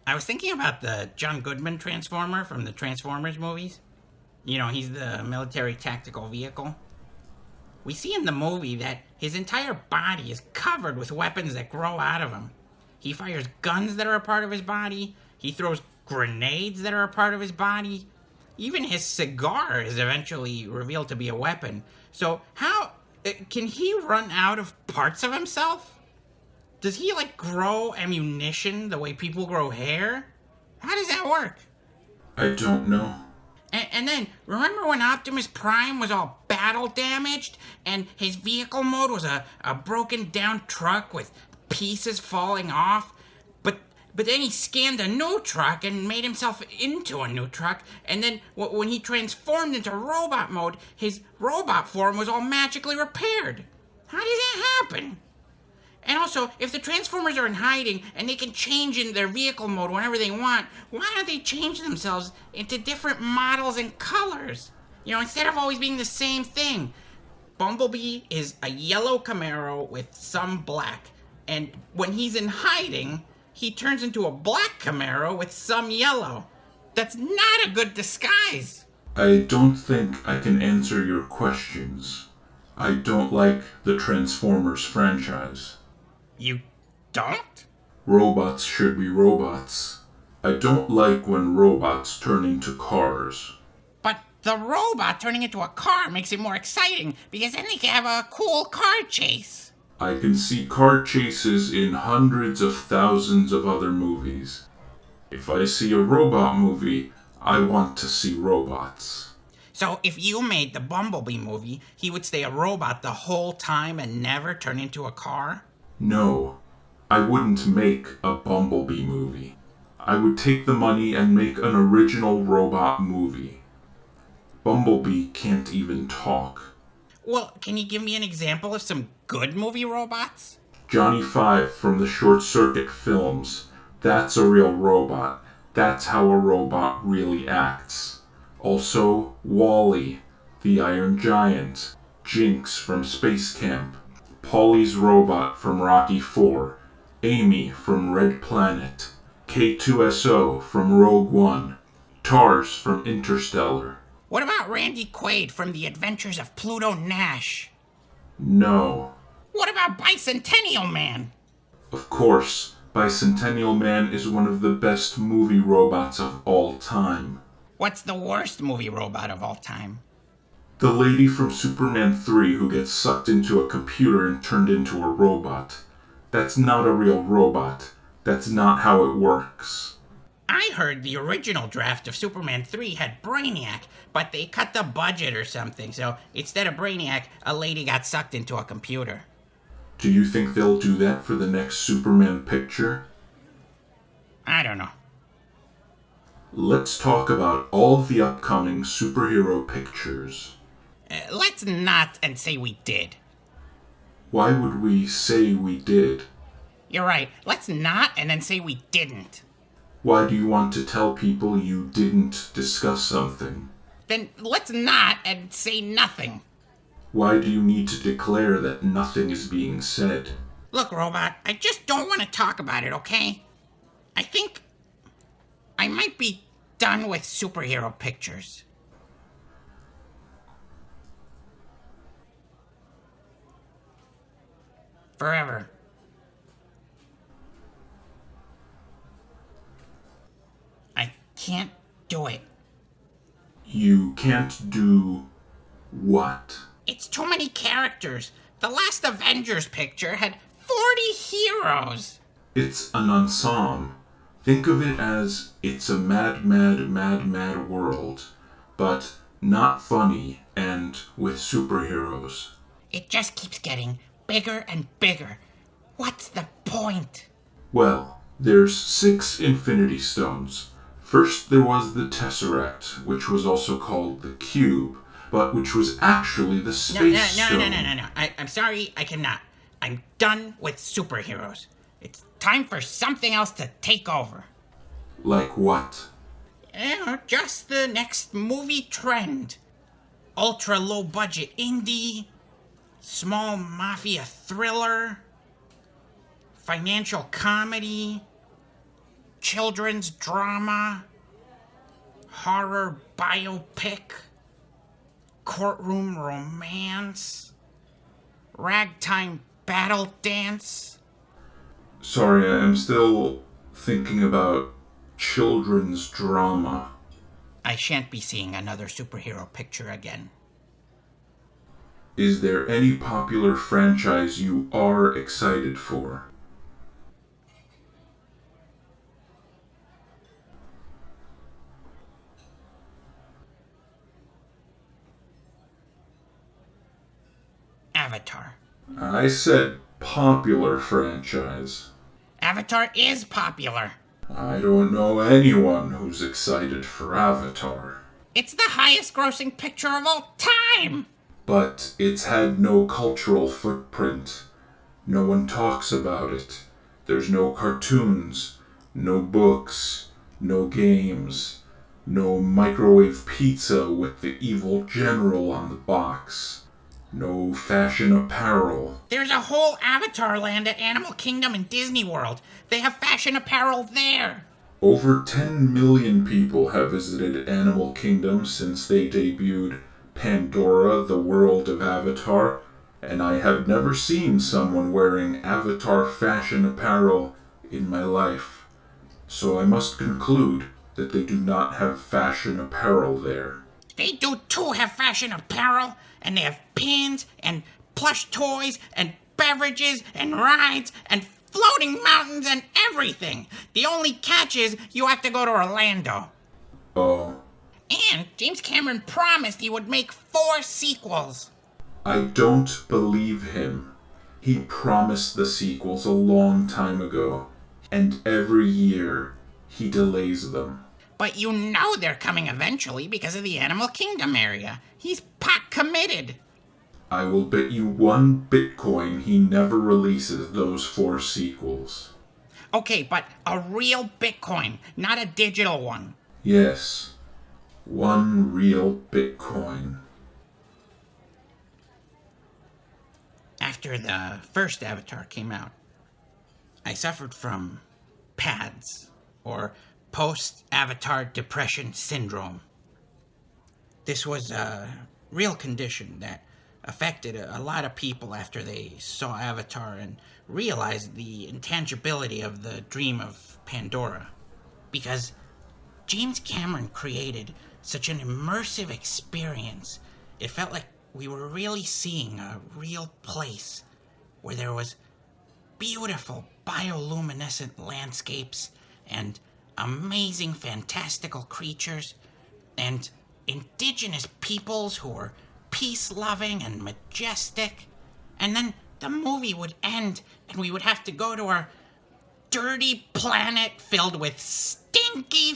I was thinking about the John Goodman Transformer from the Transformers movies. You know, he's the military tactical vehicle. We see in the movie that his entire body is covered with weapons that grow out of him. He fires guns that are a part of his body. He throws grenades that are a part of his body. Even his cigar is eventually revealed to be a weapon. So how can he run out of parts of himself? Does he grow ammunition the way people grow hair? How does that work? I don't know. And then, remember when Optimus Prime was all battle damaged and his vehicle mode was a broken down truck with pieces falling off? But then he scanned a new truck and made himself into a new truck, and then when he transformed into robot mode, his robot form was all magically repaired. How did that happen? And also, if the Transformers are in hiding and they can change in their vehicle mode whenever they want, why don't they change themselves into different models and colors? You know, instead of always being the same thing. Bumblebee is a yellow Camaro with some black, and when he's in hiding, he turns into a black Camaro with some yellow. That's not a good disguise. I don't think I can answer your questions. I don't like the Transformers franchise. You don't? Robots should be robots. I don't like when robots turn into cars. But the robot turning into a car makes it more exciting because then they can have a cool car chase. I can see car chases in hundreds of thousands of other movies. If I see a robot movie, I want to see robots. So if you made the Bumblebee movie, he would stay a robot the whole time and never turn into a car? No, I wouldn't make a Bumblebee movie. I would take the money and make an original robot movie. Bumblebee can't even talk. Well, can you give me an example of some good movie robots? Johnny Five from the Short Circuit films. That's a real robot. That's how a robot really acts. Also, Wall-E, the Iron Giant, Jinx from Space Camp, Polly's robot from Rocky IV, Amy from Red Planet, K2SO from Rogue One, Tars from Interstellar. What about Randy Quaid from The Adventures of Pluto Nash? No. What about Bicentennial Man? Of course, Bicentennial Man is one of the best movie robots of all time. What's the worst movie robot of all time? The lady from Superman 3 who gets sucked into a computer and turned into a robot. That's not a real robot. That's not how it works. I heard the original draft of Superman 3 had Brainiac, but they cut the budget or something, so instead of Brainiac, a lady got sucked into a computer. Do you think they'll do that for the next Superman picture? I don't know. Let's talk about all the upcoming superhero pictures. Let's not and say we did. Why would we say we did? You're right. Let's not and then say we didn't. Why do you want to tell people you didn't discuss something? Then let's not and say nothing. Why do you need to declare that nothing is being said? Look, Robot, I just don't want to talk about it, okay? I think I might be done with superhero pictures. Forever. I can't do it. You can't do what? It's too many characters. The last Avengers picture had 40 heroes. It's an ensemble. Think of it as it's a mad, mad, mad, mad world, but not funny and with superheroes. It just keeps getting bigger and bigger. What's the point? Well, there's 6 Infinity Stones. First there was the Tesseract, which was also called the Cube, but which was actually the Space Stone. No. I'm sorry, I cannot. I'm done with superheroes. It's time for something else to take over. Like what? Just the next movie trend. Ultra low budget indie, small mafia thriller, financial comedy, children's drama, horror biopic, courtroom romance, ragtime battle dance. Sorry, I am still thinking about children's drama. I shan't be seeing another superhero picture again. Is there any popular franchise you are excited for? Avatar. I said popular franchise. Avatar is popular. I don't know anyone who's excited for Avatar. It's the highest grossing picture of all time! But it's had no cultural footprint. No one talks about it. There's no cartoons, no books, no games, no microwave pizza with the evil general on the box, no fashion apparel. There's a whole Avatar land at Animal Kingdom and Disney World. They have fashion apparel there. Over 10 million people have visited Animal Kingdom since they debuted Pandora, the World of Avatar, and I have never seen someone wearing Avatar fashion apparel in my life. So I must conclude that they do not have fashion apparel there. They do too have fashion apparel, and they have pins and plush toys and beverages and rides and floating mountains and everything. The only catch is you have to go to Orlando. Oh, And James Cameron promised he would make 4 sequels. I don't believe him. He promised the sequels a long time ago, and every year he delays them. But you know they're coming eventually because of the Animal Kingdom area. He's pot committed. I will bet you 1 Bitcoin he never releases those 4 sequels. Okay, but a real Bitcoin, not a digital one. Yes, 1 real Bitcoin. After the first Avatar came out, I suffered from PADS, or post-Avatar depression syndrome. This was a real condition that affected a lot of people after they saw Avatar and realized the intangibility of the dream of Pandora. Because James Cameron created such an immersive experience, it felt like we were really seeing a real place where there was beautiful bioluminescent landscapes and amazing fantastical creatures and indigenous peoples who were peace-loving and majestic. And then the movie would end and we would have to go to our dirty planet filled with stinky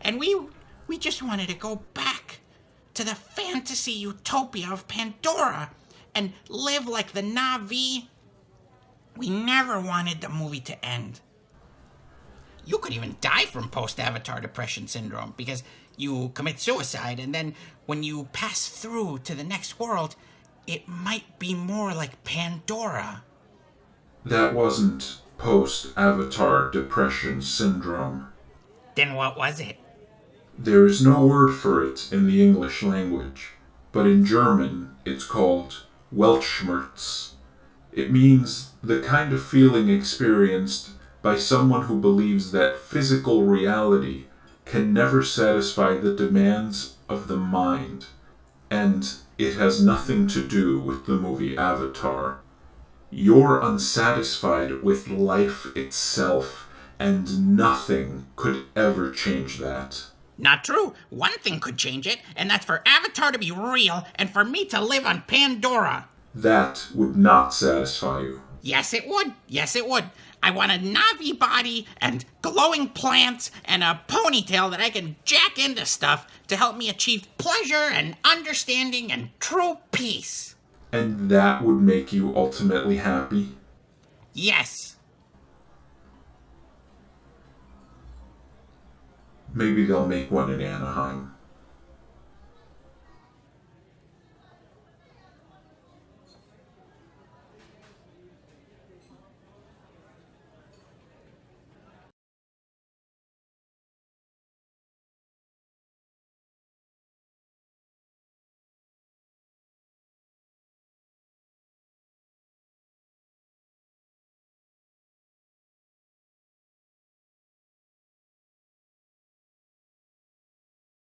and we just wanted to go back to the fantasy utopia of Pandora and live like the Na'vi. We never wanted the movie to end. You could even die from post-Avatar depression syndrome because you commit suicide, and then when you pass through to the next world, it might be more like Pandora. That wasn't post-Avatar depression syndrome. Then what was it? There is no word for it in the English language, but in German it's called Weltschmerz. It means the kind of feeling experienced by someone who believes that physical reality can never satisfy the demands of the mind. And it has nothing to do with the movie Avatar. You're unsatisfied with life itself, and nothing could ever change that. Not true. One thing could change it, and that's for Avatar to be real and for me to live on Pandora. That would not satisfy you. Yes, it would. Yes, it would. I want a Na'vi body and glowing plants and a ponytail that I can jack into stuff to help me achieve pleasure and understanding and true peace. And that would make you ultimately happy? Yes. Maybe they'll make one in Anaheim.